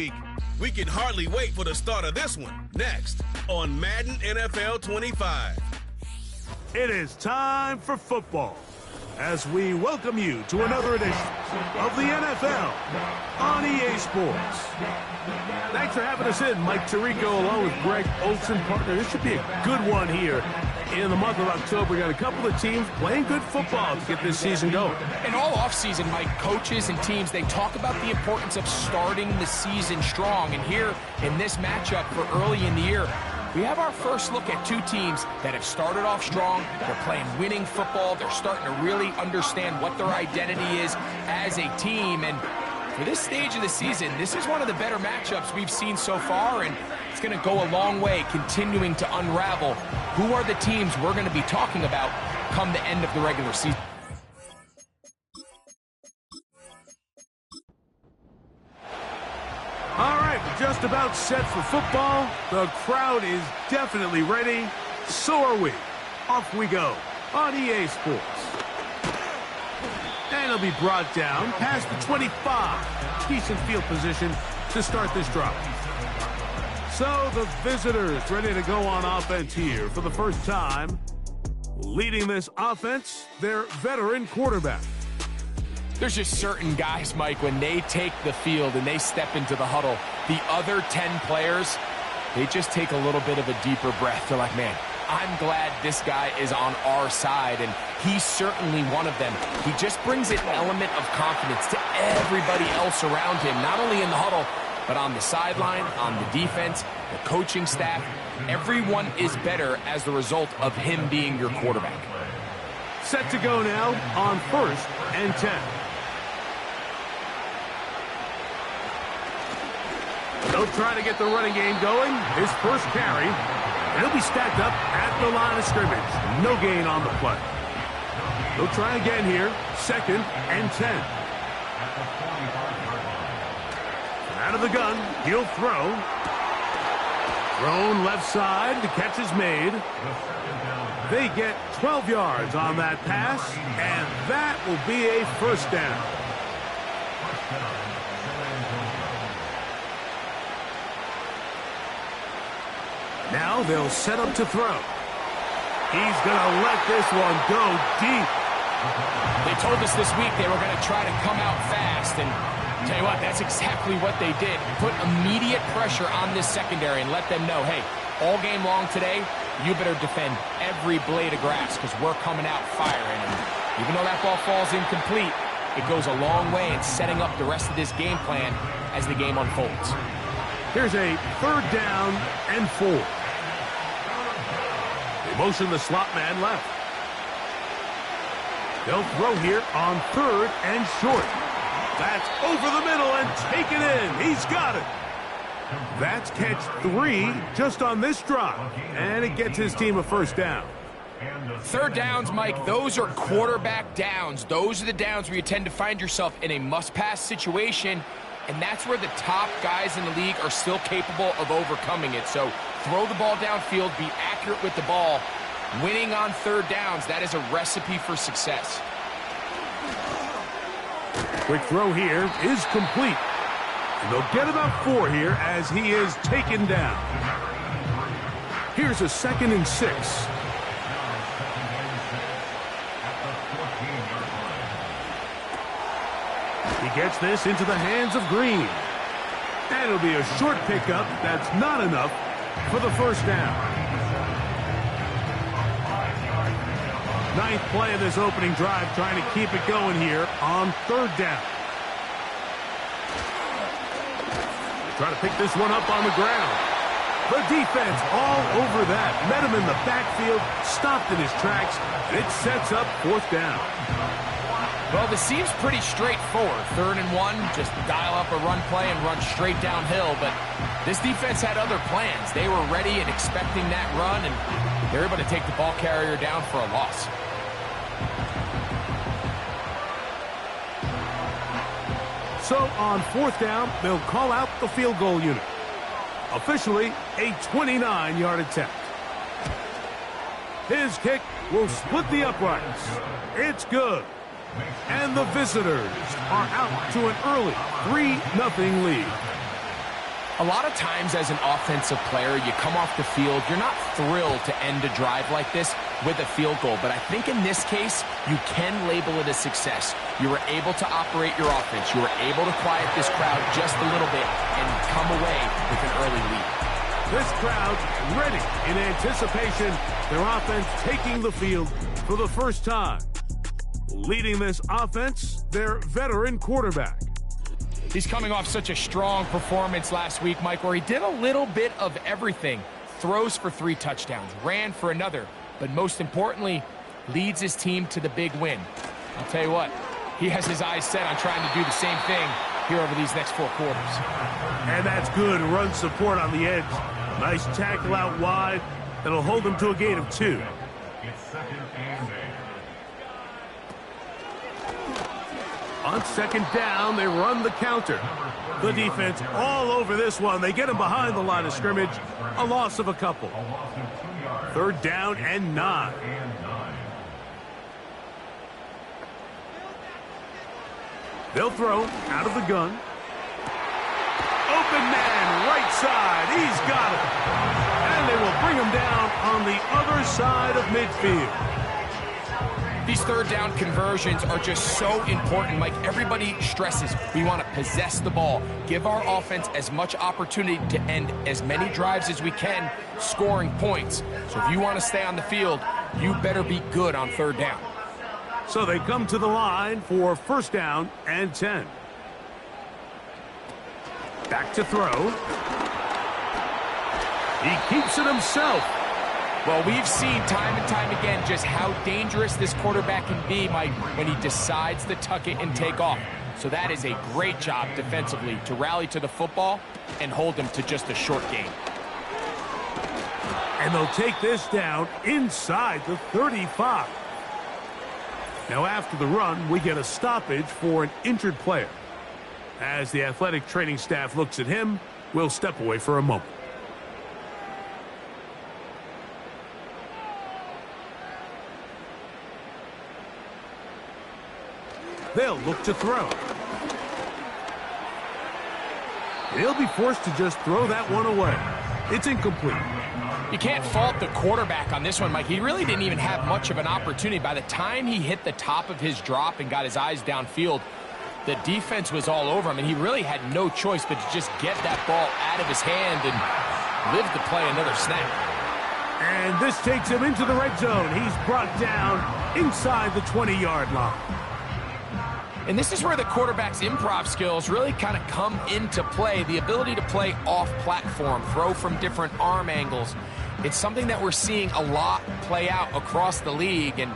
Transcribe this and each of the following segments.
week. We can hardly wait for the start of this one. Next on Madden NFL 25. It is time for football as we welcome you to another edition of the NFL on EA Sports. Thanks for having us in, Mike Tirico, along with Greg Olson, partner. This should be a good one here in the month of October. We got a couple of teams playing good football to get this season going. And all offseason, Mike, coaches and teams, they talk about the importance of starting the season strong. And here in this matchup for early in the year, we have our first look at two teams that have started off strong. They're playing winning football. They're starting to really understand what their identity is as a team. And for this stage of the season, this is one of the better matchups we've seen so far, and it's going to go a long way continuing to unravel who are the teams we're going to be talking about come the end of the regular season. All right, we're just about set for football. The crowd is definitely ready. So are we. Off we go on EA Sports. And it'll be brought down past the 25. Decent field position to start this drive. So the visitors ready to go on offense here for the first time. Leading this offense, their veteran quarterback. There's just certain guys, Mike, when they take the field and they step into the huddle, the other 10 players, they just take a little bit of a deeper breath. They're like, man, I'm glad this guy is on our side, and he's certainly one of them. He just brings an element of confidence to everybody else around him, not only in the huddle, but on the sideline, on the defense, the coaching staff. Everyone is better as the result of him being your quarterback. Set to go now on 1st and 10. They'll try to get the running game going. His first carry. He'll be stacked up at the line of scrimmage. No gain on the play. They'll try again here. 2nd and 10. Out of the gun. He'll throw. Thrown left side. The catch is made. They get 12 yards on that pass, and that will be a first down. Now they'll set up to throw. He's going to let this one go deep. They told us this week they were going to try to come out fast, and tell you what, that's exactly what they did. Put immediate pressure on this secondary and let them know, hey, all game long today, you better defend every blade of grass because we're coming out firing. And even though that ball falls incomplete, it goes a long way in setting up the rest of this game plan as the game unfolds. Here's a 3rd down and 4. They motion the slot man left. They'll throw here on 3rd and short. That's over the middle and taken in. He's got it. That's catch 3 just on this drive, and it gets his team a first down. 3rd downs, Mike, those are quarterback downs. Those are the downs where you tend to find yourself in a must-pass situation, and that's where the top guys in the league are still capable of overcoming it. So throw the ball downfield, be accurate with the ball. Winning on 3rd downs, that is a recipe for success. Quick throw here is complete. They'll get about 4 here as he is taken down. Here's a 2nd and 6. He gets this into the hands of Green. And it'll be a short pickup. That's not enough for the first down. 9th play of this opening drive, trying to keep it going here on 3rd down. Try to pick this one up on the ground. The defense all over that. Met him in the backfield, stopped in his tracks, and it sets up 4th down. Well, this seems pretty straightforward. 3rd and 1, just dial up a run play and run straight downhill. But this defense had other plans. They were ready and expecting that run, and they were able to take the ball carrier down for a loss. So on 4th down, they'll call out the field goal unit. Officially, a 29-yard attempt. His kick will split the uprights. It's good. And the visitors are out to an early 3-0 lead. A lot of times as an offensive player, you come off the field, you're not thrilled to end a drive like this with a field goal. But I think in this case, you can label it a success. You were able to operate your offense. You were able to quiet this crowd just a little bit and come away with an early lead. This crowd ready in anticipation. Their offense taking the field for the first time. Leading this offense, their veteran quarterback. He's coming off such a strong performance last week, Mike, where he did a little bit of everything. Throws for 3 touchdowns, ran for another, but most importantly, leads his team to the big win. I'll tell you what, he has his eyes set on trying to do the same thing here over these next 4 quarters. And that's good run support on the edge. Nice tackle out wide. That'll hold them to a gain of 2. On second down, they run the counter. The defense all over this one. They get him behind the line of scrimmage. A loss of a couple. 3rd down and 9. They'll throw out of the gun. Open man, right side. He's got it. And they will bring him down on the other side of midfield. These 3rd down conversions are just so important, Mike. Everybody stresses we want to possess the ball, give our offense as much opportunity to end as many drives as we can, scoring points. So if you want to stay on the field, you better be good on 3rd down. So they come to the line for 1st down and 10. Back to throw. He keeps it himself. Well, we've seen time and time again just how dangerous this quarterback can be, Mike, when he decides to tuck it and take off. So that is a great job defensively to rally to the football and hold him to just a short gain. And they'll take this down inside the 35. Now after the run, we get a stoppage for an injured player. As the athletic training staff looks at him, we'll step away for a moment. They'll look to throw. He'll be forced to just throw that one away. It's incomplete. You can't fault the quarterback on this one, Mike. He really didn't even have much of an opportunity. By the time he hit the top of his drop and got his eyes downfield, the defense was all over him, and he really had no choice but to just get that ball out of his hand and live to play another snap. And this takes him into the red zone. He's brought down inside the 20-yard line. And this is where the quarterback's improv skills really kind of come into play. The ability to play off-platform, throw from different arm angles. It's something that we're seeing a lot play out across the league. And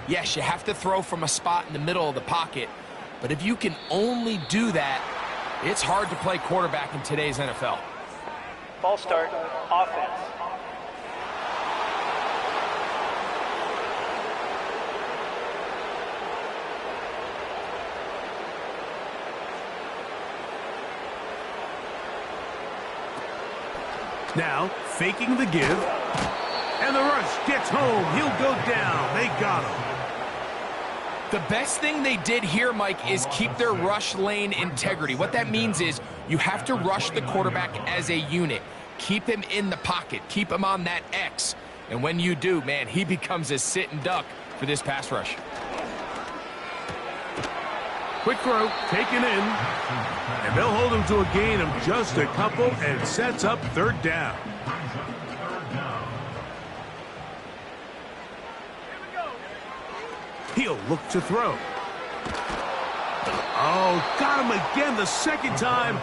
yes, you have to throw from a spot in the middle of the pocket. But if you can only do that, it's hard to play quarterback in today's NFL. False start, offense. Now, faking the give. And the rush gets home. He'll go down. They got him. The best thing they did here, Mike, is keep their rush lane integrity. What that means is you have to rush the quarterback as a unit. Keep him in the pocket. Keep him on that X. And when you do, man, he becomes a sitting duck for this pass rush. Quick throw, taken in. And they'll hold him to a gain of just a couple and sets up 3rd down. He'll look to throw. Oh, got him again the second time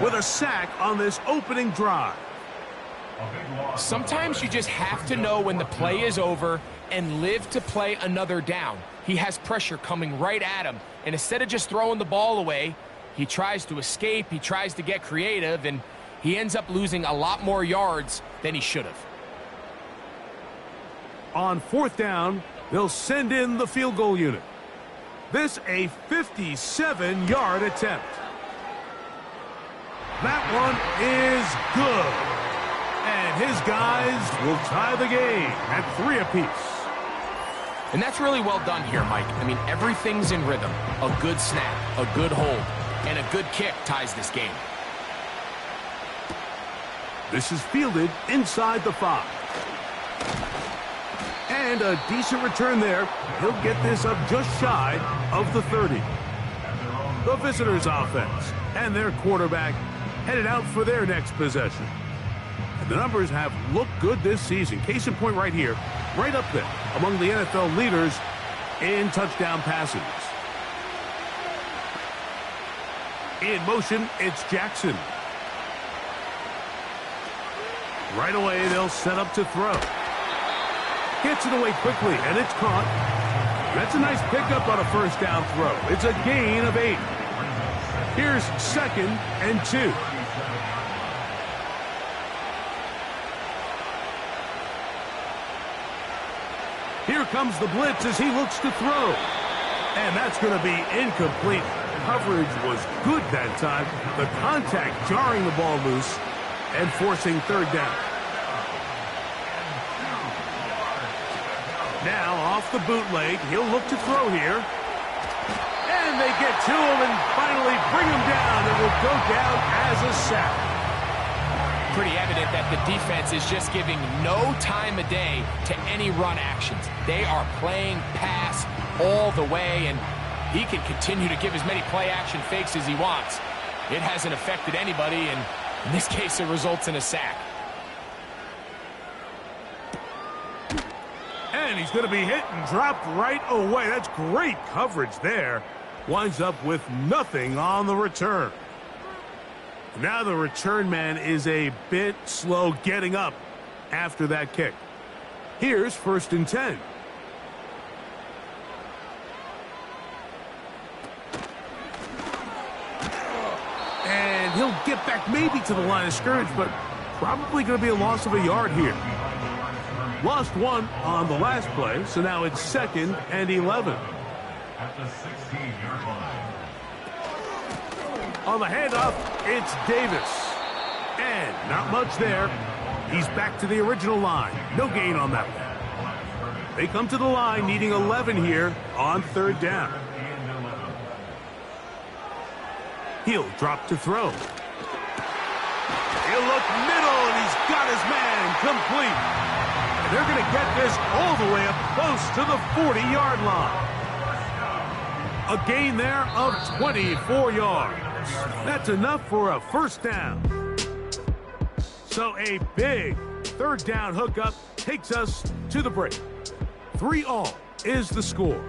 with a sack on this opening drive. Sometimes you just have to know when the play is over and live to play another down. He has pressure coming right at him, and instead of just throwing the ball away, he tries to escape, he tries to get creative, and he ends up losing a lot more yards than he should have. On 4th down, they'll send in the field goal unit. This a 57-yard attempt. That one is good. And his guys will tie the game at 3 apiece. And that's really well done here, Mike. I mean, everything's in rhythm. A good snap, a good hold, and a good kick ties this game. This is fielded inside the 5. And a decent return there. He'll get this up just shy of the 30. The visitors' offense and their quarterback headed out for their next possession. And the numbers have looked good this season. Case in point right here, right up there among the NFL leaders in touchdown passes. In motion, it's Jackson. Right away, they'll set up to throw. Gets it away quickly, and it's caught. That's a nice pickup on a first down throw. It's a gain of 8. Here's 2nd and 2. Here comes the blitz as he looks to throw. And that's going to be incomplete. Coverage was good that time. The contact jarring the ball loose and forcing 3rd down. Now off the bootleg, he'll look to throw here. And they get to him and finally bring him down. It will go down as a sack. Pretty evident that the defense is just giving no time of day to any run actions. They are playing pass all the way, and he can continue to give as many play-action fakes as he wants. It hasn't affected anybody, and in this case, it results in a sack. And he's going to be hit and dropped right away. That's great coverage there. Winds up with nothing on the return. Now the return man is a bit slow getting up after that kick. Here's 1st and 10. And he'll get back maybe to the line of scrimmage, but probably going to be a loss of a yard here. Lost 1 on the last play, so now it's 2nd and 11. At the 16-yard line. On the handoff, it's Davis. And not much there. He's back to the original line. No gain on that one. They come to the line needing 11 here on 3rd down. He'll drop to throw. He'll look middle, and he's got his man complete. And they're going to get this all the way up close to the 40-yard line. A gain there of 24 yards. That's enough for a 1st down. So a big 3rd down hookup takes us to the break. 3-all is the score.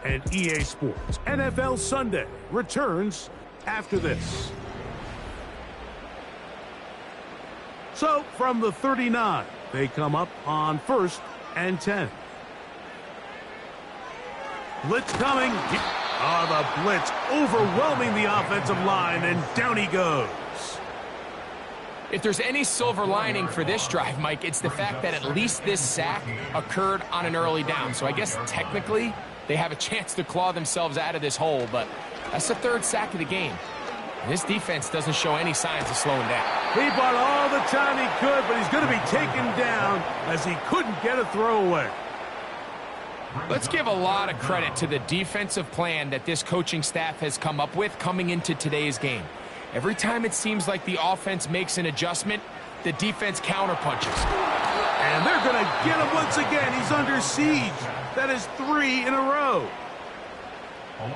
And EA Sports NFL Sunday returns after this. So from the 39, they come up on 1st and 10. Blitz coming. The blitz overwhelming the offensive line, and down he goes. If there's any silver lining for this drive, Mike, it's the fact that at least this sack occurred on an early down. So I guess technically they have a chance to claw themselves out of this hole, but that's the 3rd sack of the game. And this defense doesn't show any signs of slowing down. He bought all the time he could, but he's going to be taken down as he couldn't get a throwaway. Let's give a lot of credit to the defensive plan that this coaching staff has come up with coming into today's game. Every time it seems like the offense makes an adjustment, the defense counterpunches. And they're going to get him once again. He's under siege. That is 3 in a row.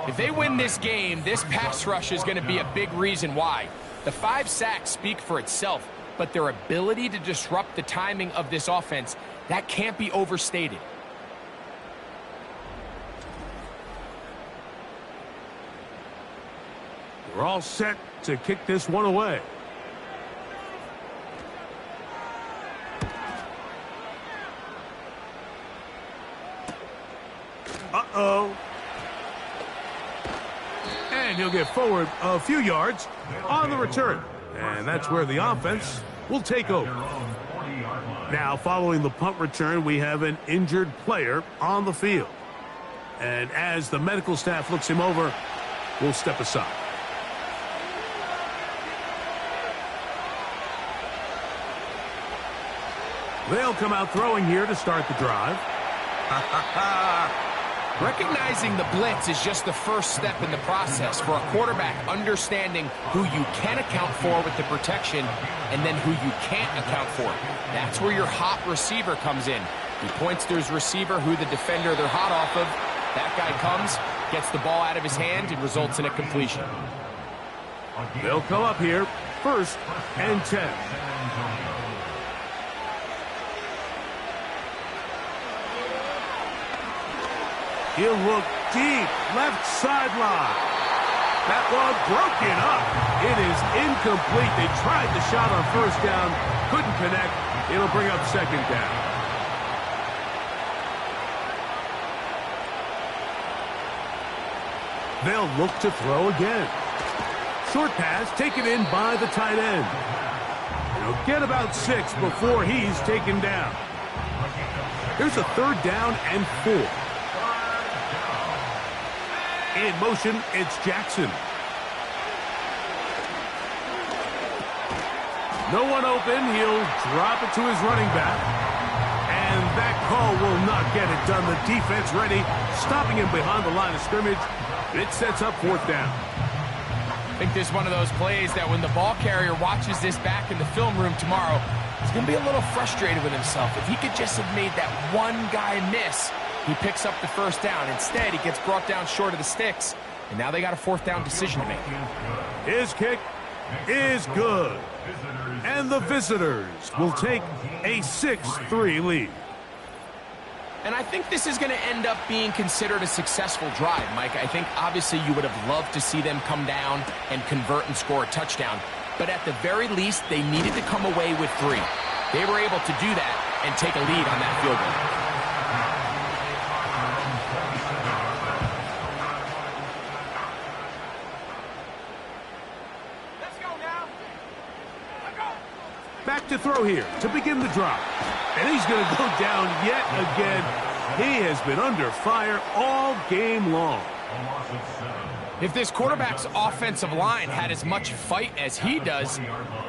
If they win this game, this pass rush is going to be a big reason why. The 5 sacks speak for itself, but their ability to disrupt the timing of this offense, that can't be overstated. We're all set to kick this one away. Uh-oh. And he'll get forward a few yards on the return. And that's where the offense will take over. Now, following the punt return, we have an injured player on the field. And as the medical staff looks him over, we'll step aside. They'll come out throwing here to start the drive. Recognizing the blitz is just the first step in the process for a quarterback understanding who you can account for with the protection and then who you can't account for. That's where your hot receiver comes in. He points to his receiver who the defender they're hot off of. That guy comes, gets the ball out of his hand, and results in a completion. They'll come up here, 1st and 10. He'll look deep, left sideline. That one broken up. It is incomplete. They tried the shot on 1st down, couldn't connect. It'll bring up 2nd down. They'll look to throw again. Short pass taken in by the tight end. He'll get about 6 before he's taken down. Here's a 3rd down and 4. In motion, it's Jackson. No one open. He'll drop it to his running back. And that call will not get it done. The defense ready, stopping him behind the line of scrimmage. It sets up 4th down. I think this is one of those plays that when the ball carrier watches this back in the film room tomorrow, he's going to be a little frustrated with himself. If he could just have made that one guy miss, he picks up the 1st down. Instead, he gets brought down short of the sticks, and now they got a 4th down decision to make. His kick is good. And the visitors will take a 6-3 lead. And I think this is going to end up being considered a successful drive, Mike. I think obviously you would have loved to see them come down and convert and score a touchdown. But at the very least, they needed to come away with 3. They were able to do that and take a lead on that field goal. Back to throw here to begin the drop. And he's going to go down yet again. He has been under fire all game long. If this quarterback's offensive line had as much fight as he does,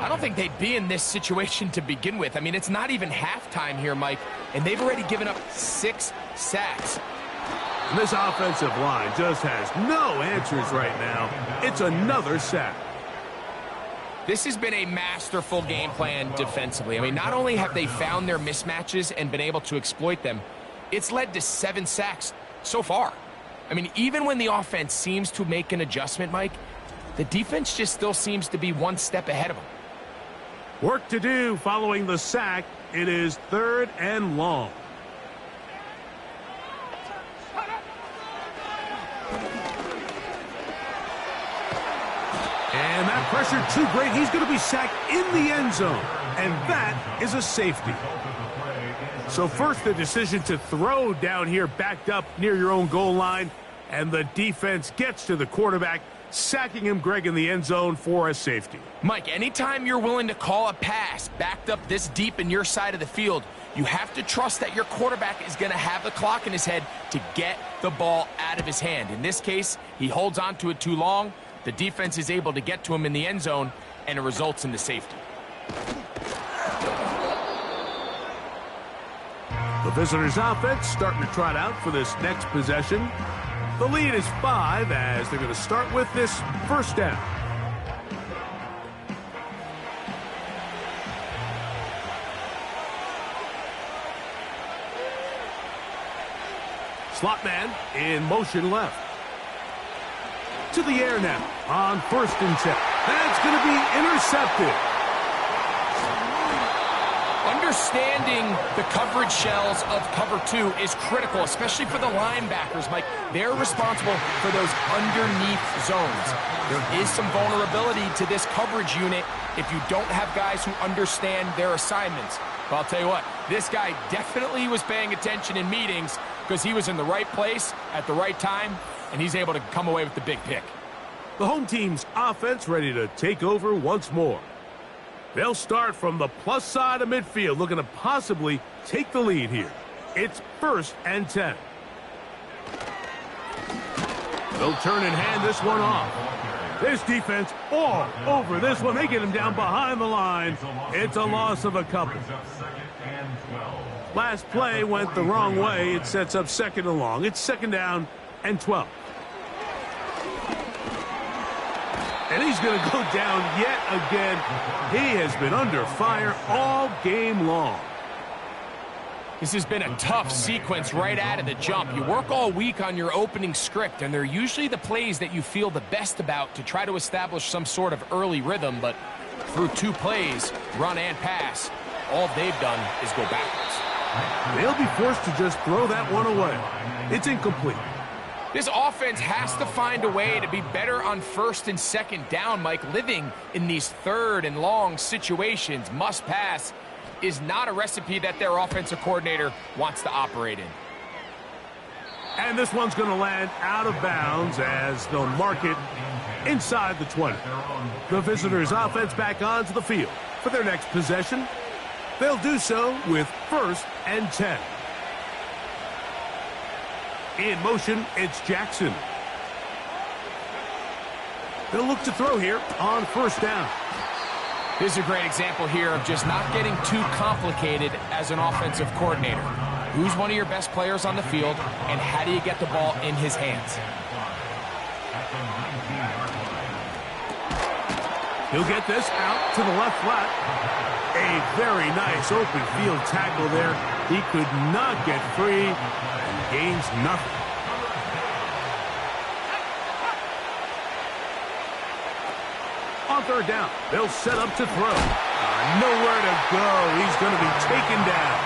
I don't think they'd be in this situation to begin with. I mean, it's not even halftime here, Mike, and they've already given up 6 sacks. And this offensive line just has no answers right now. It's another sack. This has been a masterful game plan defensively. I mean, not only have they found their mismatches and been able to exploit them, it's led to 7 sacks so far. I mean, even when the offense seems to make an adjustment, Mike, the defense just still seems to be one step ahead of them. Work to do following the sack. It is 3rd and long. And that pressure too great. He's going to be sacked in the end zone. And that is a safety. So first the decision to throw down here backed up near your own goal line. And the defense gets to the quarterback, sacking him, Greg, in the end zone for a safety. Mike, anytime you're willing to call a pass backed up this deep in your side of the field, you have to trust that your quarterback is going to have the clock in his head to get the ball out of his hand. In this case, he holds on to it too long. The defense is able to get to him in the end zone, and it results in the safety. The visitors' offense starting to trot out for this next possession. The lead is 5 as they're going to start with this 1st down. Slot man in motion left. To the air now on 1st and 10. That's going to be intercepted. Understanding the coverage shells of cover 2 is critical, especially for the linebackers, Mike. They're responsible for those underneath zones. There is some vulnerability to this coverage unit if you don't have guys who understand their assignments. But I'll tell you what, this guy definitely was paying attention in meetings because he was in the right place at the right time, and he's able to come away with the big pick. The home team's offense ready to take over once more. They'll start from the plus side of midfield, looking to possibly take the lead here. It's 1st and 10. They'll turn and hand this one off. This defense all over this one. They get him down behind the line. It's a loss of a couple. Last play went the wrong way. It sets up 2nd and long. It's 2nd down and 12. And he's going to go down yet again. He has been under fire all game long. This has been a tough sequence right out of the jump. You work all week on your opening script, and they're usually the plays that you feel the best about to try to establish some sort of early rhythm, but through 2 plays, run and pass, all they've done is go backwards. They'll be forced to just throw that one away. It's incomplete. This offense has to find a way to be better on 1st and 2nd down, Mike. Living in these 3rd and long situations, must pass, is not a recipe that their offensive coordinator wants to operate in. And this one's going to land out of bounds as they'll mark it inside the 20. The visitors' offense back onto the field for their next possession. They'll do so with 1st and 10. In motion, it's Jackson. They'll look to throw here on 1st down. This is a great example here of just not getting too complicated as an offensive coordinator. Who's one of your best players on the field, and how do you get the ball in his hands? He'll get this out to the left flat. A very nice open field tackle there. He could not get free and gains nothing. On 3rd down, they'll set up to throw. Nowhere to go. He's going to be taken down.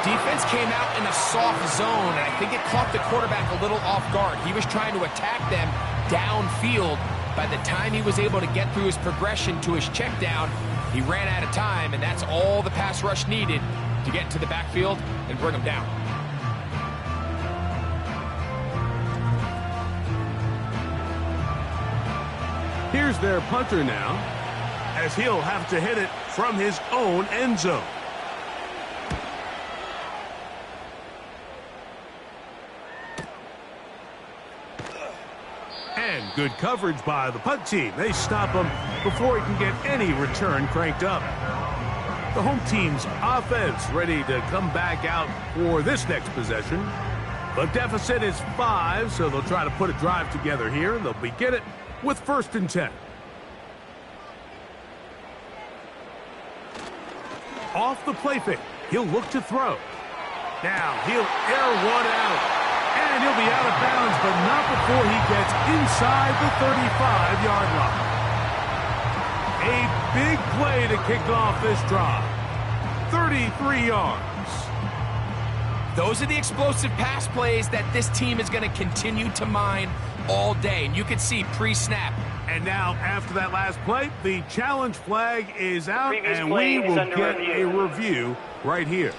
Defense came out in a soft zone, and I think it caught the quarterback a little off guard. He was trying to attack them downfield. By the time he was able to get through his progression to his check down, he ran out of time, and that's all the pass rush needed to get into the backfield and bring him down. Here's their punter now, as he'll have to hit it from his own end zone. And good coverage by the punt team. They stop him before he can get any return cranked up. The home team's offense ready to come back out for this next possession. The deficit is 5, so they'll try to put a drive together here. They'll begin it with 1st and 10. Off the play fake, he'll look to throw. Now he'll air one out, and he'll be out of bounds, but not before he gets inside the 35-yard line. A big play to kick off this drive. 33 yards. Those are the explosive pass plays that this team is going to continue to mine all day. And you can see pre-snap. And now, after that last play, the challenge flag is out, Previous and play we is will under get review. a review right here.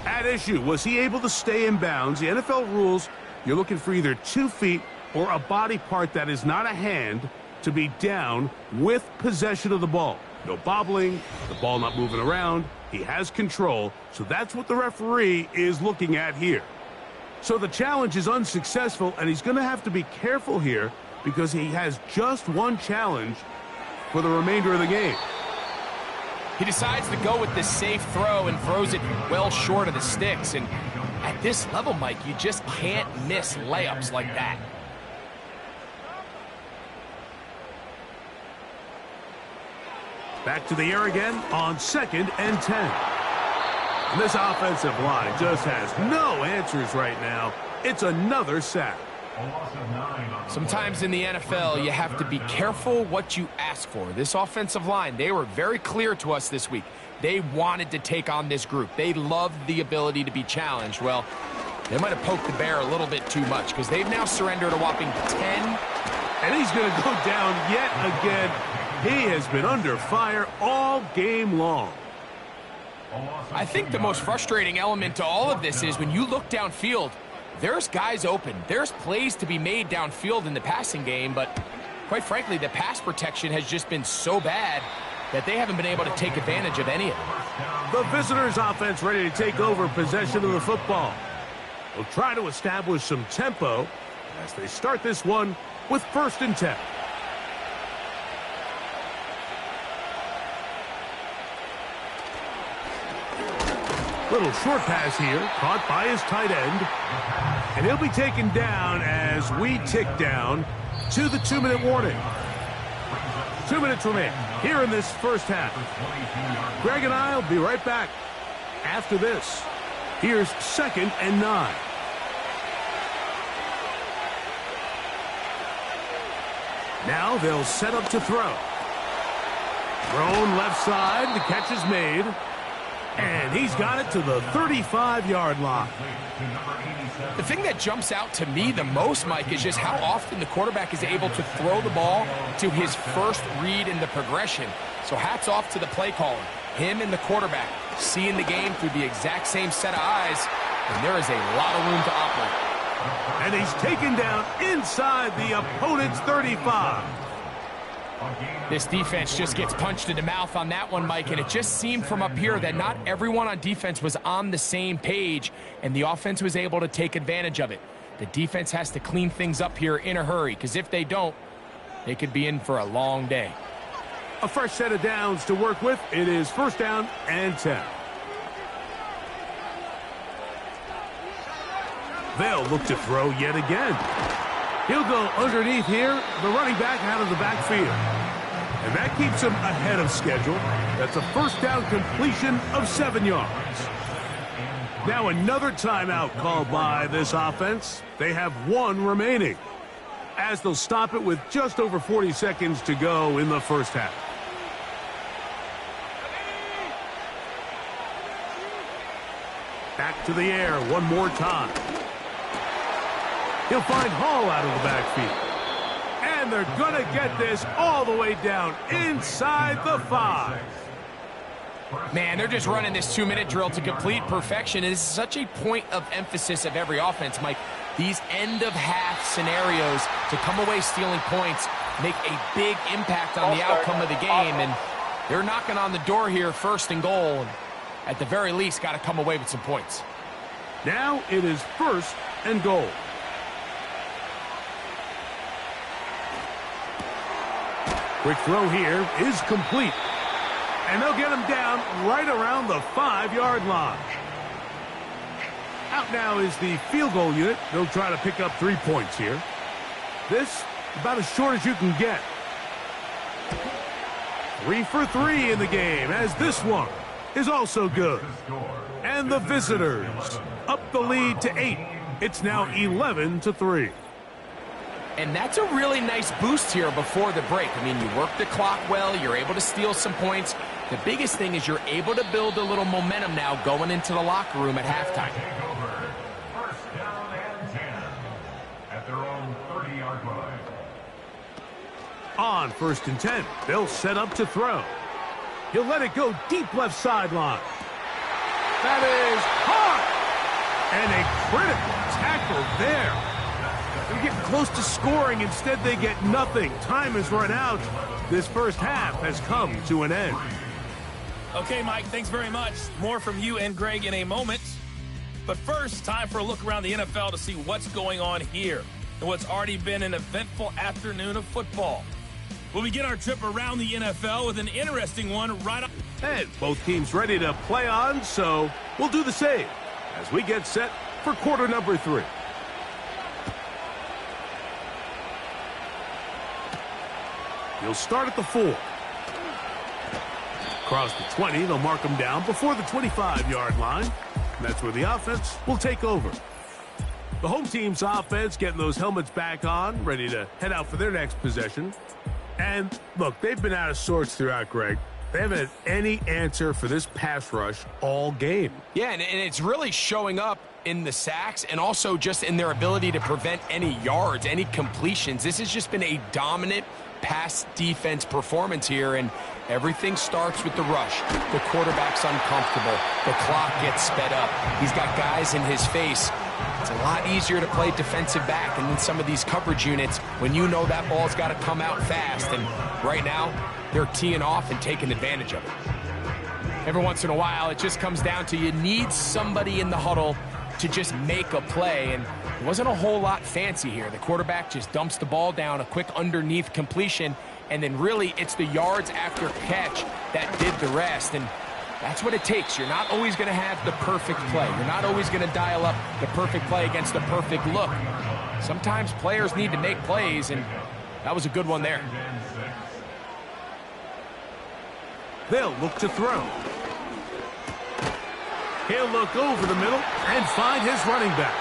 At issue, was he able to stay in bounds? The NFL rules, you're looking for either 2 feet or a body part that is not a hand to be down with possession of the ball. No bobbling, the ball not moving around. He has control, so that's what the referee is looking at here. So the challenge is unsuccessful, and he's going to have to be careful here because he has just one challenge for the remainder of the game. He decides to go with the safe throw and throws it well short of the sticks. And at this level, Mike, you just can't miss layups like that. Back to the air again on 2nd and 10. And this offensive line just has no answers right now. It's another sack. Sometimes in the NFL, you have to be careful what you ask for. This offensive line, they were very clear to us this week. They wanted to take on this group. They loved the ability to be challenged. Well, they might have poked the bear a little bit too much because they've now surrendered a whopping 10. And he's going to go down yet again. He has been under fire all game long. I think the most frustrating element to all of this is when you look downfield, there's guys open. There's plays to be made downfield in the passing game, but quite frankly, the pass protection has just been so bad that they haven't been able to take advantage of any of it. The visitors' offense ready to take over possession of the football. They'll try to establish some tempo as they start this one with 1st and 10. Little short pass here, caught by his tight end. And he'll be taken down as we tick down to the 2-minute warning. 2 minutes remain here in this first half. Greg and I will be right back after this. Here's 2nd and 9. Now they'll set up to throw. Thrown left side, the catch is made. And he's got it to the 35-yard line. The thing that jumps out to me the most, Mike, is just how often the quarterback is able to throw the ball to his first read in the progression. So hats off to the play caller. Him and the quarterback seeing the game through the exact same set of eyes, and there is a lot of room to operate. And he's taken down inside the opponent's 35. This defense just gets punched in the mouth on that one, Mike, and it just seemed from up here that not everyone on defense was on the same page, and the offense was able to take advantage of it. The defense has to clean things up here in a hurry, because if they don't, they could be in for a long day. A fresh set of downs to work with. It is 1st down and 10. They'll look to throw yet again. He'll go underneath here, the running back out of the backfield. And that keeps him ahead of schedule. That's a 1st down completion of 7 yards. Now another timeout called by this offense. They have 1 remaining, as they'll stop it with just over 40 seconds to go in the first half. Back to the air one more time. He'll find Hall out of the backfield. And they're going to get this all the way down inside the 5. Man, they're just running this 2-minute drill to complete perfection. It is such a point of emphasis of every offense, Mike. These end-of-half scenarios to come away stealing points make a big impact on the outcome of the game. And they're knocking on the door here, 1st and goal. And at the very least, got to come away with some points. Now it is 1st and goal. Quick throw here is complete. And they'll get him down right around the 5-yard line. Out now is the field goal unit. They'll try to pick up 3 points here. This, about as short as you can get. 3 for 3 in the game, as this one is also good. And the visitors up the lead to 8. It's now 11-3. And that's a really nice boost here before the break. I mean, you work the clock well, you're able to steal some points. The biggest thing is you're able to build a little momentum now going into the locker room at halftime. 1st down and 10 at their own 30-yard line. On 1st and 10, they'll set up to throw. He'll let it go deep left sideline. That is hard. And a critical tackle there. They're getting close to scoring. Instead, they get nothing. Time has run out. This first half has come to an end. Okay, Mike, thanks very much. More from you and Greg in a moment. But first, time for a look around the NFL to see what's going on here and what's already been an eventful afternoon of football. We'll begin our trip around the NFL with an interesting one right on. And both teams ready to play on, so we'll do the same as we get set for quarter number 3. He'll start at the 4. Across the 20, they'll mark him down before the 25-yard line. And that's where the offense will take over. The home team's offense getting those helmets back on, ready to head out for their next possession. And, look, they've been out of sorts throughout, Greg. They haven't had any answer for this pass rush all game. Yeah, and it's really showing up in the sacks and also just in their ability to prevent any yards, any completions. This has just been a dominant pass defense performance here, and everything starts with the rush. The quarterback's uncomfortable. The clock gets sped up. He's got guys in his face. It's a lot easier to play defensive back and in some of these coverage units when you know that ball's got to come out fast, and right now they're teeing off and taking advantage of it. Every once in a while, it just comes down to you need somebody in the huddle to just make a play, and it wasn't a whole lot fancy here. The quarterback just dumps the ball down, a quick underneath completion, and then really it's the yards after catch that did the rest. And That's what it takes. You're not always going to have the perfect play. You're not always going to dial up the perfect play against the perfect look. Sometimes players need to make plays, and that was a good one there. They'll look to throw. He'll look over the middle and find his running back.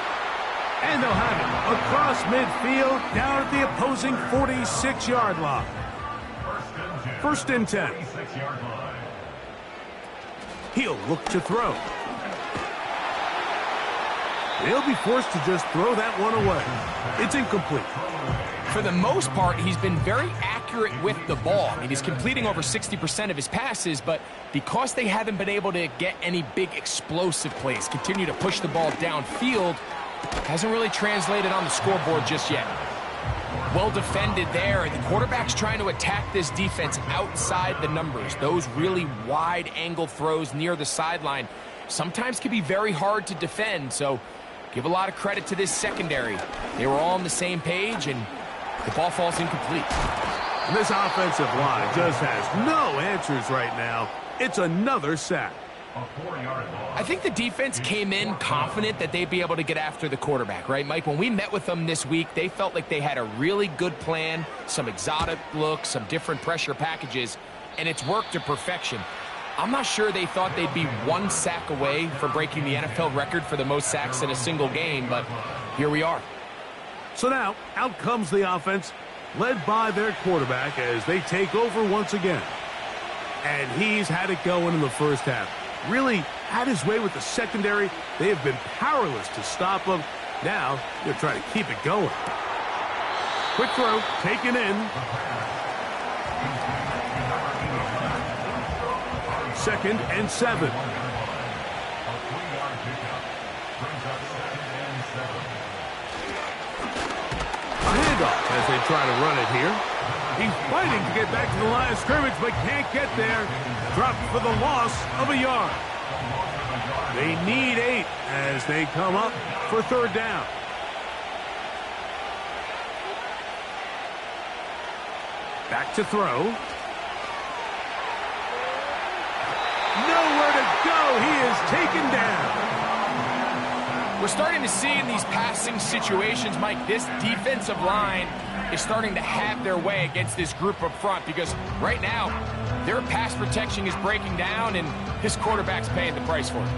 And they'll have it across midfield down at the opposing 46-yard line. First and 10. He'll look to throw. He'll be forced to just throw that one away. It's incomplete. For the most part, he's been very accurate with the ball. I mean, he's completing over 60% of his passes, but because they haven't been able to get any big explosive plays, continue to push the ball downfield, hasn't really translated on the scoreboard just yet. Well defended there, and the quarterback's trying to attack this defense outside the numbers. Those really wide angle throws near the sideline sometimes can be very hard to defend, so give a lot of credit to this secondary. They were all on the same page, and the ball falls incomplete. And this offensive line just has no answers right now. It's another sack. I think the defense came in confident that they'd be able to get after the quarterback, right, Mike? When we met with them this week, they felt like they had a really good plan, some exotic looks, some different pressure packages, and it's worked to perfection. I'm not sure they thought they'd be one sack away from breaking the NFL record for the most sacks in a single game, but here we are. So now, out comes the offense, led by their quarterback as they take over once again. And he's had it going in the first half. Really had his way with the secondary. They have been powerless to stop him. Now, they're trying to keep it going. Quick throw, taken in. Second and 7. A handoff as they try to run it here. He's fighting to get back to the line of scrimmage, but can't get there. Dropped for the loss of a yard. They need 8 as they come up for third down. Back to throw. Nowhere to go. He is taken down. We're starting to see in these passing situations, Mike, this defensive line is starting to have their way against this group up front because right now their pass protection is breaking down and this quarterback's paying the price for it.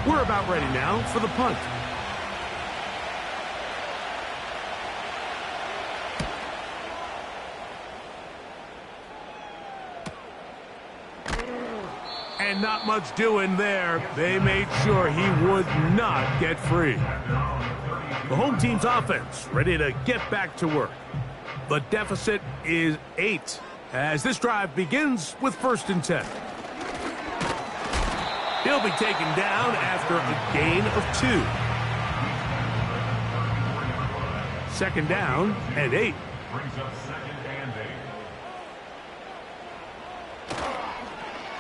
We're about ready now for the punt. And not much doing there. They made sure he would not get free. The home team's offense ready to get back to work. The deficit is 8 as this drive begins with first and 10. He'll be taken down after a gain of 2. Second down and 8. Brings up second and 8.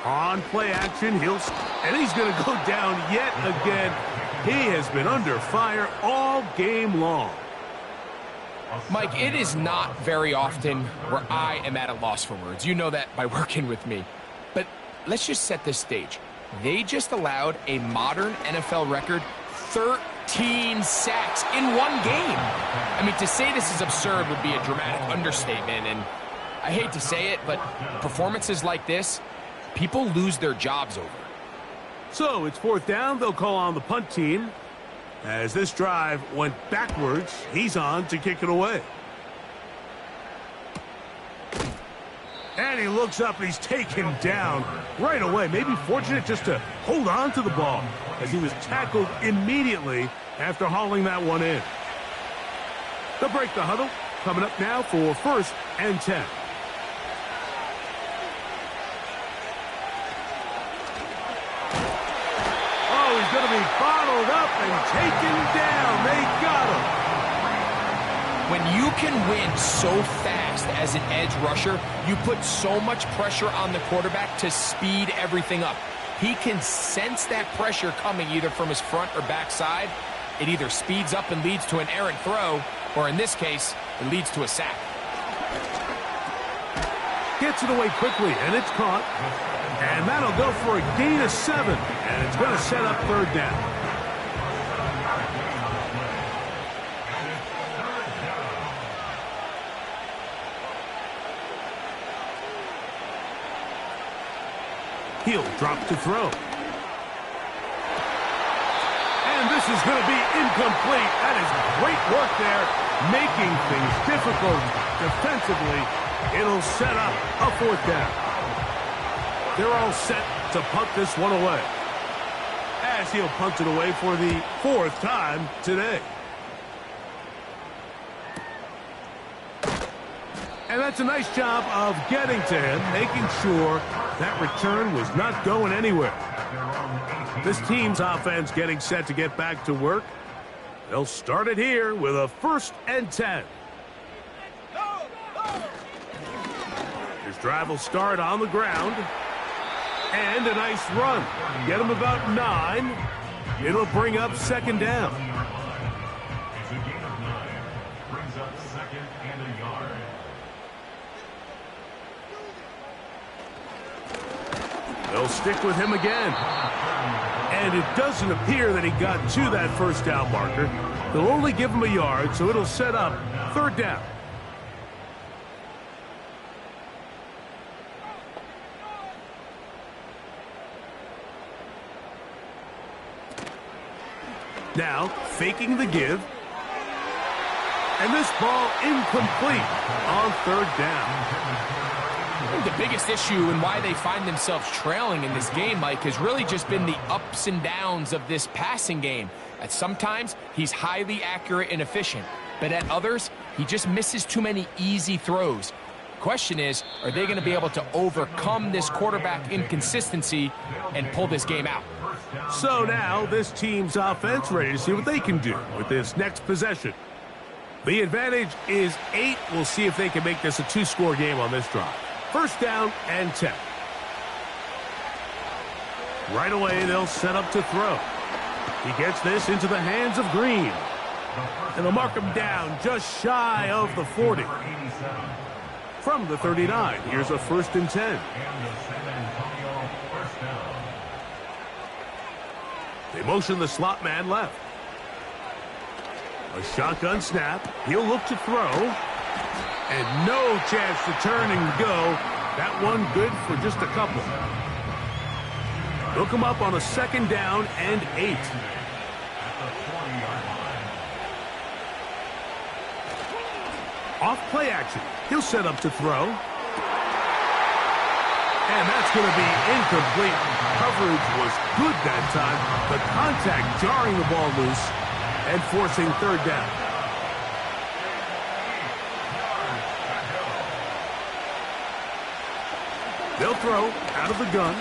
On play action, and he's going to go down yet again. He has been under fire all game long. Mike, it is not very often where I am at a loss for words. You know that by working with me. But let's just set this stage. They just allowed a modern NFL record 13 sacks in one game. I mean, to say this is absurd would be a dramatic understatement, and I hate to say it, but performances like this, people lose their jobs over. So it's fourth down. They'll call on the punt team. As this drive went backwards, he's on to kick it away. And he looks up, and he's taken down right away. Maybe fortunate just to hold on to the ball as he was tackled immediately after hauling that one in. They'll break the huddle. Coming up now for first and 10. Oh, he's going to be bottled up and taken down. They got him. When you can win so fast as an edge rusher, you put so much pressure on the quarterback to speed everything up. He can sense that pressure coming either from his front or back side, it either speeds up and leads to an errant throw, or in this case, it leads to a sack. Gets it away quickly, and it's caught. And that'll go for a gain of 7, and it's going to set up third down. He'll drop to throw. And this is going to be incomplete. That is great work there, making things difficult defensively. It'll set up a fourth down. They're all set to punt this one away, as he'll punt it away for the 4th time today. And that's a nice job of getting to him, making sure that return was not going anywhere. This team's offense getting set to get back to work. They'll start it here with a 1st and 10. His drive will start on the ground. And a nice run. Get him about 9. It'll bring up 2nd down. It's a gain of 9. Brings up 2nd and a yard. They'll stick with him again. And it doesn't appear that he got to that 1st down marker. They'll only give him a yard, so it'll set up 3rd down. Now, faking the give. And this ball incomplete on 3rd down. I think the biggest issue and why they find themselves trailing in this game, Mike, has really just been the ups and downs of this passing game. At sometimes, he's highly accurate and efficient, but at others, he just misses too many easy throws. Question is, are they going to be able to overcome this quarterback inconsistency and pull this game out? So now, this team's offense ready to see what they can do with this next possession. The advantage is 8. We'll see if they can make this a 2-score game on this drive. 1st down and 10. Right away, they'll set up to throw. He gets this into the hands of Green. And they'll mark him down just shy of the 40. From the 39, here's a 1st and 10. They motion the slot man left. A shotgun snap. He'll look to throw. And no chance to turn and go. That one good for just a couple. They'll come up on a 2nd down and 8. Off play action. He'll set up to throw. And that's going to be incomplete. Coverage was good that time. The contact jarring the ball loose and forcing 3rd down. They'll throw out of the gun.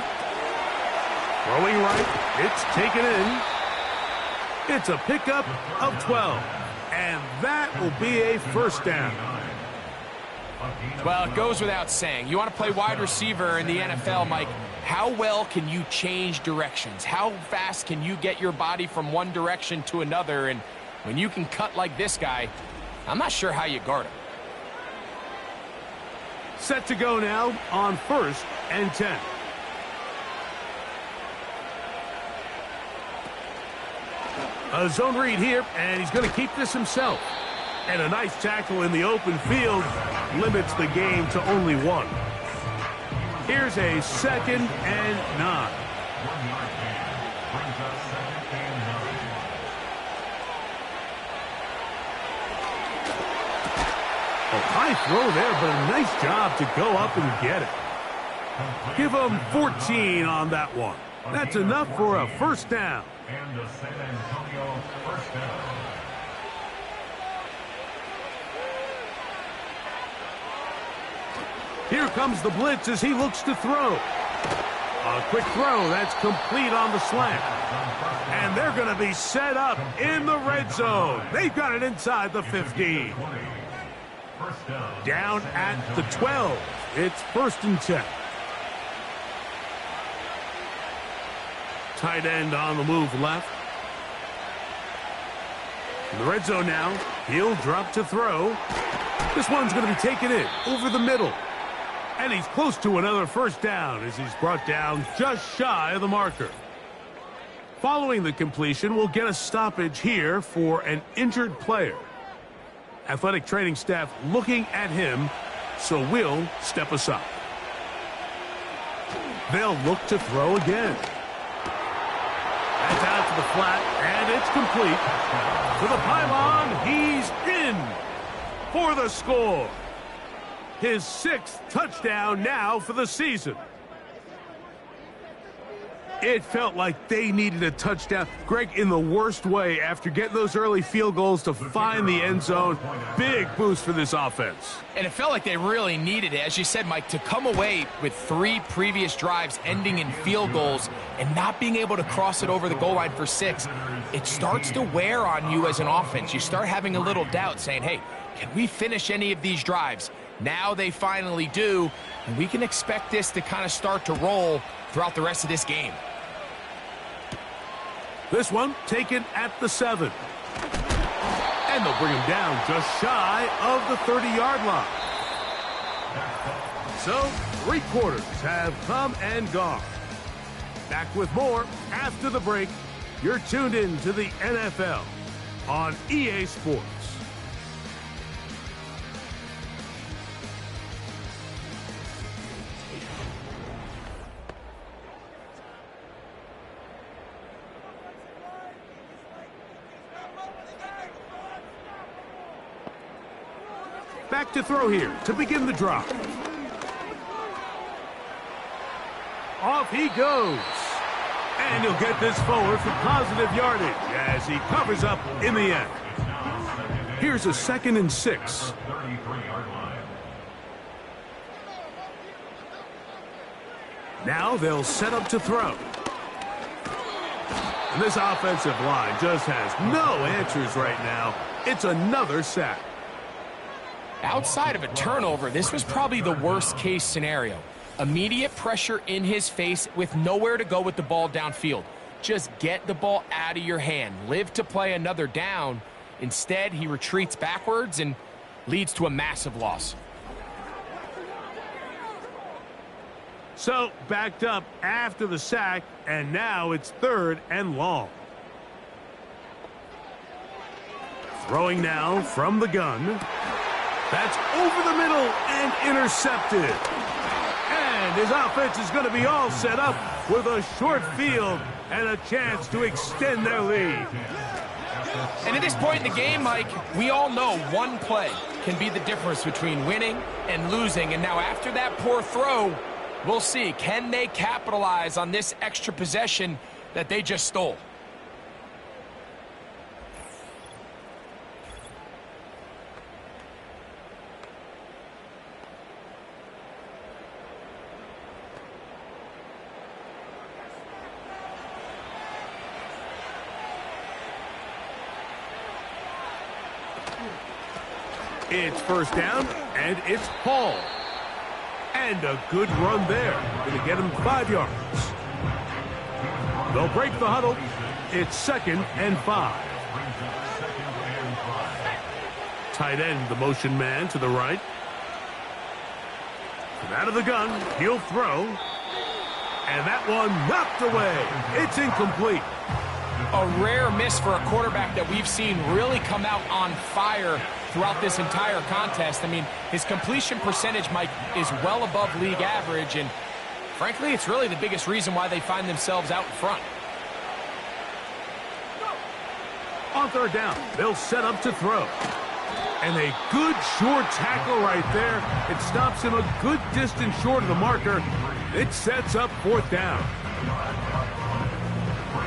Throwing right. It's taken in. It's a pickup of 12. And that will be a 1st down. Well, it goes without saying. You want to play wide receiver in the NFL, Mike. How well can you change directions? How fast can you get your body from one direction to another? And when you can cut like this guy, I'm not sure how you guard him. Set to go now on 1st and 10. A zone read here, and he's going to keep this himself. And a nice tackle in the open field limits the game to only 1. Here's a 2nd and 9. A high throw there, but a nice job to go up and get it. Give him 14 on that one. That's enough for a 1st down. And the San Antonio 1st down. Here comes the blitz as he looks to throw. A quick throw. That's complete on the slant. And they're going to be set up in the red zone. They've got it inside the 15. Down at the 12. It's 1st and 10. Tight end on the move left. In the red zone now, he'll drop to throw. This one's going to be taken in over the middle. And he's close to another first down as he's brought down just shy of the marker. Following the completion, we'll get a stoppage here for an injured player. Athletic training staff looking at him, so we'll step aside. They'll look to throw again. That's out to the flat, and it's complete. To the pylon, he's in for the score. His 6th touchdown now for the season. It felt like they needed a touchdown. Greg, in the worst way, after getting those early field goals to find the end zone. Big boost for this offense. And it felt like they really needed it. As you said, Mike, to come away with 3 previous drives ending in field goals and not being able to cross it over the goal line for 6, it starts to wear on you as an offense. You start having a little doubt saying, hey, can we finish any of these drives? Now they finally do, and we can expect this to kind of start to roll throughout the rest of this game. This one taken at the 7. And they'll bring him down just shy of the 30-yard line. So, 3 quarters have come and gone. Back with more after the break. You're tuned in to the NFL on EA Sports. Back to throw here to begin the drive. Off he goes. And he'll get this forward for positive yardage as he covers up in the end. Here's a 2nd and 6. Now they'll set up to throw. And this offensive line just has no answers right now. It's another sack. Outside of a turnover, this was probably the worst-case scenario. Immediate pressure in his face with nowhere to go with the ball downfield. Just get the ball out of your hand. Live to play another down. Instead, he retreats backwards and leads to a massive loss. So, backed up after the sack, and now it's 3rd and long. Throwing now from the gun. That's over the middle and intercepted. And his offense is going to be all set up with a short field and a chance to extend their lead. And at this point in the game, Mike, we all know one play can be the difference between winning and losing. And now after that poor throw, we'll see, can they capitalize on this extra possession that they just stole? It's first down, and it's Hall. And a good run there. Going to get him 5 yards. They'll break the huddle. It's 2nd and 5. Tight end, the motion man to the right. From out of the gun, he'll throw. And that one knocked away. It's incomplete. A rare miss for a quarterback that we've seen really come out on fire throughout this entire contest. I mean, his completion percentage, Mike, is well above league average, and frankly, it's really the biggest reason why they find themselves out in front. On 3rd down, they'll set up to throw. And a good short tackle right there. It stops him a good distance short of the marker. It sets up 4th down.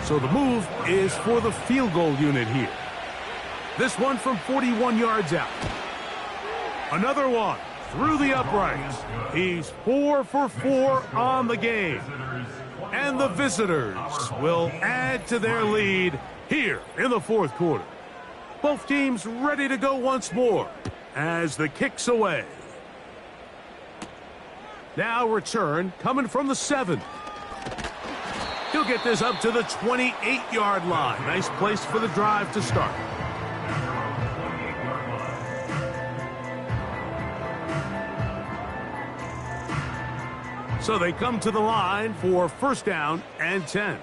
So the move is for the field goal unit here. This one from 41 yards out. Another one through the uprights. He's 4 for 4 on the game. And the visitors will add to their lead here in the 4th quarter. Both teams ready to go once more as the kick's away. Now return coming from the 7. He'll get this up to the 28-yard line. Nice place for the drive to start. So they come to the line for first down and 10.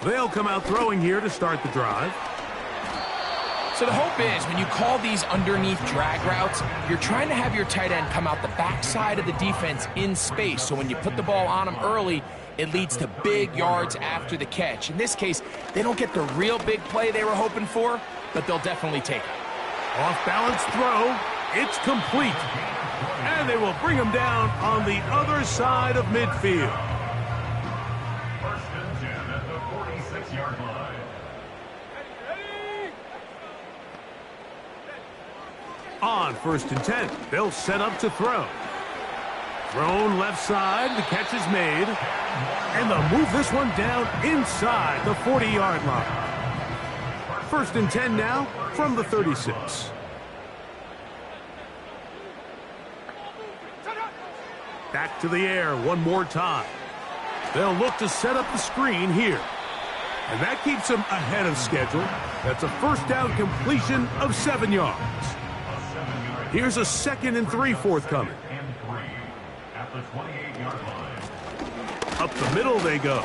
They'll come out throwing here to start the drive. So the hope is when you call these underneath drag routes, you're trying to have your tight end come out the backside of the defense in space. So when you put the ball on them early, it leads to big yards after the catch. In this case, they don't get the real big play they were hoping for, but they'll definitely take it. Off-balance throw. It's complete. And they will bring him down on the other side of midfield. First and 10 at the 46-yard line. On first and 10, they'll set up to throw. Thrown left side, the catch is made. And they'll move this one down inside the 40-yard line. First and 10 now from the 36. Back to the air one more time. They'll look to set up the screen here. And that keeps them ahead of schedule. That's a first down completion of 7 yards. Here's a 2nd and 3 forthcoming. At the 28-yard line. Up the middle they go.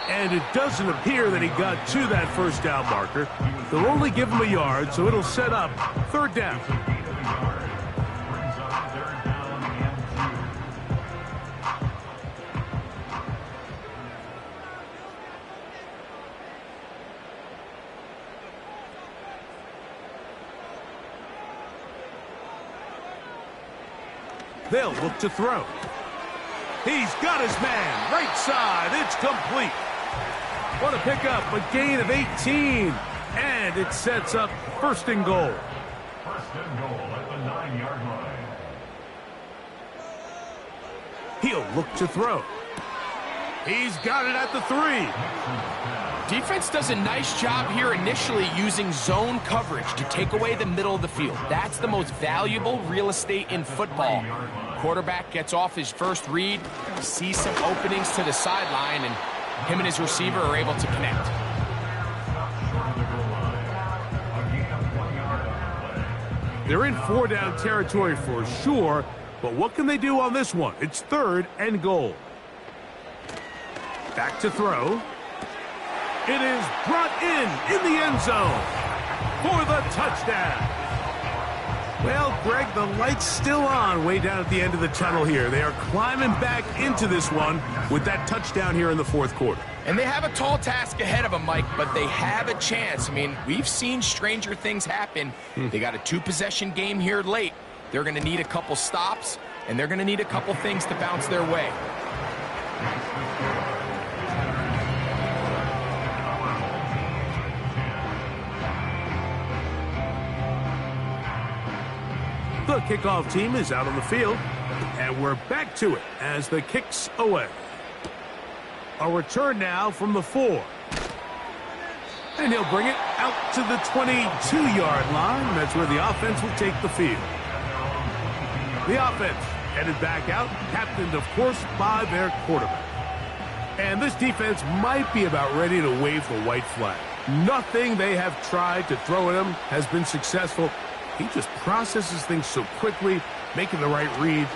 And it doesn't appear that he got to that first down marker. They'll only give him a yard, so it'll set up third down. They'll look to throw. He's got his man. Right side. It's complete. What a pickup. A gain of 18. And it sets up first and goal. First and goal at the 9-yard line. He'll look to throw. He's got it at the 3. Defense does a nice job here initially using zone coverage to take away the middle of the field. That's the most valuable real estate in football. Quarterback gets off his first read, sees some openings to the sideline, and him and his receiver are able to connect. They're in 4-down territory for sure, but what can they do on this one? It's 3rd and goal. Back to throw. It is brought in the end zone for the touchdown. Well, Greg, the light's still on way down at the end of the tunnel here. They are climbing back into this one with that touchdown here in the 4th quarter. And they have a tall task ahead of them, Mike, but they have a chance. I mean, we've seen stranger things happen. They got a 2-possession game here late. They're going to need a couple stops, and they're going to need a couple things to bounce their way. The kickoff team is out on the field, and we're back to it as the kick's away. A return now from the 4. And he'll bring it out to the 22-yard line. That's where the offense will take the field. The offense headed back out, captained, of course, by their quarterback. And this defense might be about ready to wave the white flag. Nothing they have tried to throw at him has been successful. He just processes things so quickly, making the right read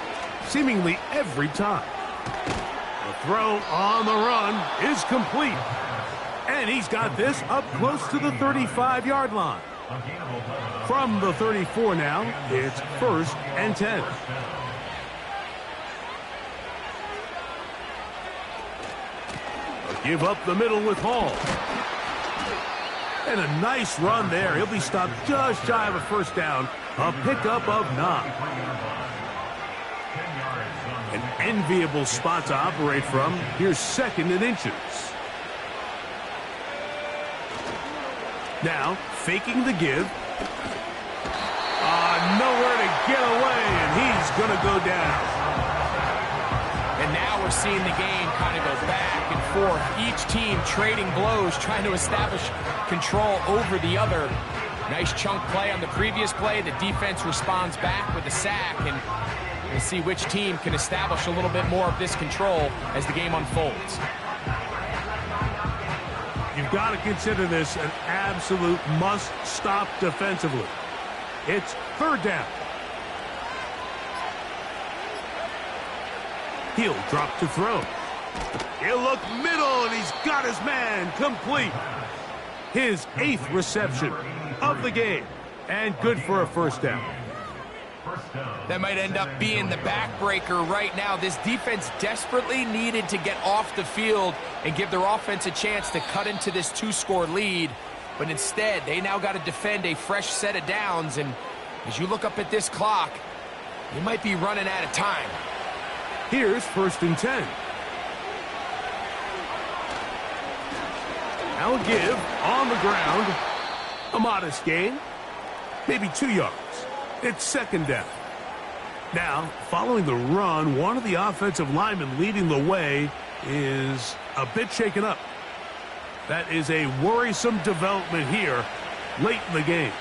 seemingly every time. The throw on the run is complete. And he's got this up close to the 35-yard line. From the 34 now, it's 1st and 10. A give up the middle with Hall. And a nice run there. He'll be stopped just shy of a first down. A pickup of 9. An enviable spot to operate from. Here's 2nd and inches. Now, faking the give. Nowhere to get away, and he's going to go down. And now we're seeing the game kind of go back and forth. Each team trading blows, trying to establish control over the other. Nice chunk play on the previous play. The defense responds back with a sack, and we'll see which team can establish a little bit more of this control as the game unfolds. You've got to consider this an absolute must-stop defensively. It's 3rd down. He'll drop to throw. He'll look middle, and he's got his man complete. His 8th reception of the game, and good for a first down. That might end up being the backbreaker right now. This defense desperately needed to get off the field and give their offense a chance to cut into this 2-score lead. But instead, they now got to defend a fresh set of downs. And as you look up at this clock, you might be running out of time. Here's 1st and 10. Now a give on the ground. A modest gain, maybe 2 yards. It's 2nd down. Now, following the run, one of the offensive linemen leading the way is a bit shaken up. That is a worrisome development here late in the game.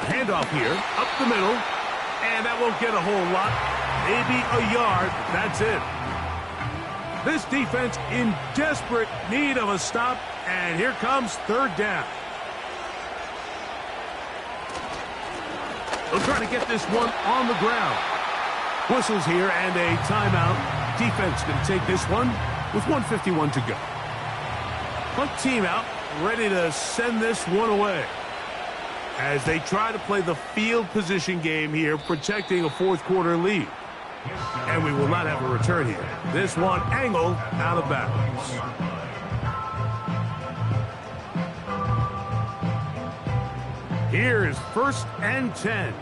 A handoff here, up the middle, and that won't get a whole lot. Maybe a yard, that's it. This defense in desperate need of a stop, and here comes 3rd down. They'll try to get this one on the ground. Whistles here and a timeout. Defense going to take this one with 1:51 to go. Punt team out, ready to send this one away as they try to play the field position game here, protecting a 4th-quarter lead. And we will not have a return here. This one angled out of bounds. Here's 1st and 10.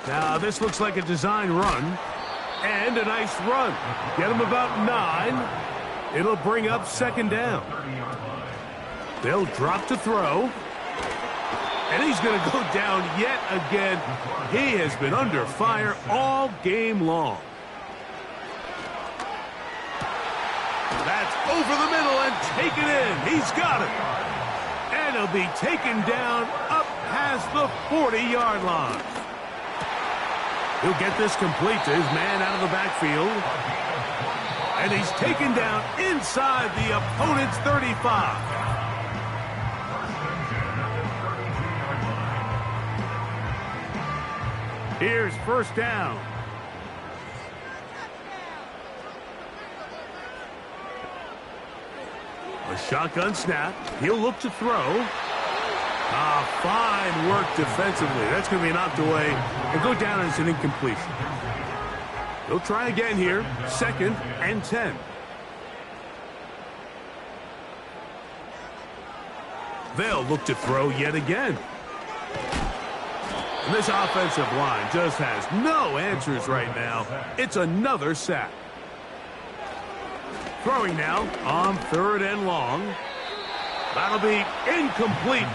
Now this looks like a design run. And a nice run. Get him about 9. It'll bring up 2nd down. They'll drop to throw. And he's going to go down yet again. He has been under fire all game long. That's over the middle and taken in. He's got it. And he'll be taken down up past the 40-yard line. He'll get this complete to his man out of the backfield. And he's taken down inside the opponent's 35. Here's 1st down. A shotgun snap. He'll look to throw. Fine work defensively. That's going to be knocked away and go down as an incompletion. They'll try again here. 2nd and 10. They'll look to throw yet again. And this offensive line just has no answers right now. It's another sack. Throwing now on 3rd and long. That'll be incomplete.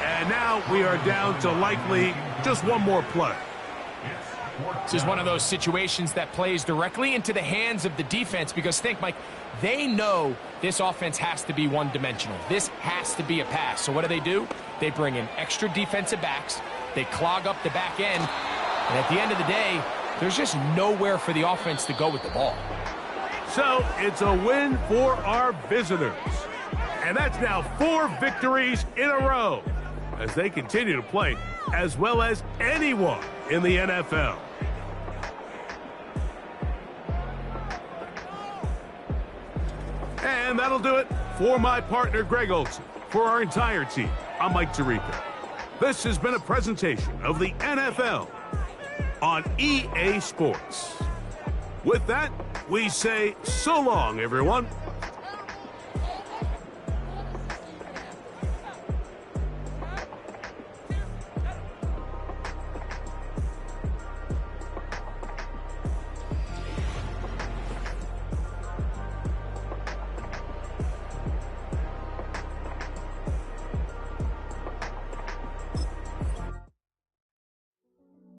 And now we are down to likely just one more play. This is one of those situations that plays directly into the hands of the defense because think, Mike, they know this offense has to be one-dimensional. This has to be a pass. So what do? They bring in extra defensive backs. They clog up the back end. And at the end of the day, there's just nowhere for the offense to go with the ball. So it's a win for our visitors. And that's now 4 victories in a row as they continue to play as well as anyone in the NFL. And that'll do it for my partner, Greg Olson. For our entire team, I'm Mike Tirico. This has been a presentation of the NFL on EA Sports. With that, we say so long, everyone.